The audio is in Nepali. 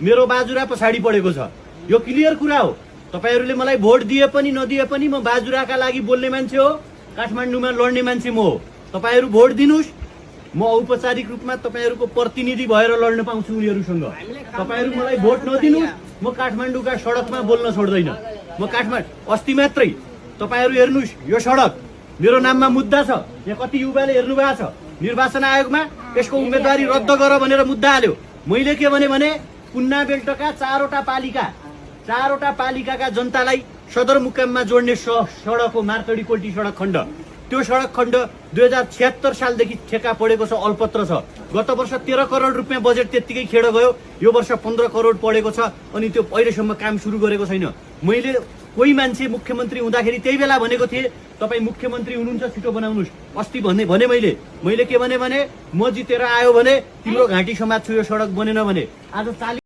मेरो बाजुरा पछाडि पडेको छ। यो क्लियर कुरा हो। तपाईहरुले मलाई भोट दिए पनि नदिए पनि म बाजुराका लागि बोल्ने मान्छे हो, काठमाडौँमा लड्ने मान्छे म हो। तपाईहरु भोट दिनुस्, म औपचारिक रूपमा तपाईहरुको प्रतिनिधि भएर लड्न पाउँछु उनीहरुसँग। तपाईहरु मलाई भोट नदिनुस्, म काठमाडौँका सडकमा बोल्न छोड्दैन। म अस्ति मात्रै तपाईहरु हेर्नुस्, यो सडक मेरो नाममा मुद्दा छ। यहाँ कति युवाले हेर्नु भएको छ। निर्वाचन आयोगमा यसको उम्मेदवारी रद्द गर भनेर मुद्दा हाल्यो। मैले के भने पुन्ना बेल्टका चारवटा पालिकाका जनतालाई सदरमुकाममा जोड्ने सडक हो मार्तडी कोल्टी सडक खण्ड। त्यो सडक खण्ड 2076 सालदेखि ठेक्का पडेको छ, अलपत्र छ। गत वर्ष 13 करोड रुपियाँ बजेट त्यतिकै खेड गयो। यो वर्ष 15 करोड पडेको छ अनि त्यो अहिलेसम्म काम सुरु गरेको छैन। मैले कोही मान्छे मुख्यमन्त्री हुँदाखेरि त्यही बेला भनेको थिएँ, तपाईँ मुख्यमन्त्री हुनुहुन्छ छिटो बनाउनुस्। अस्ति भने मैले के भने म जितेर आयो भने तिम्रो घाँटी समात्छु, यो सडक बनेन भने। आज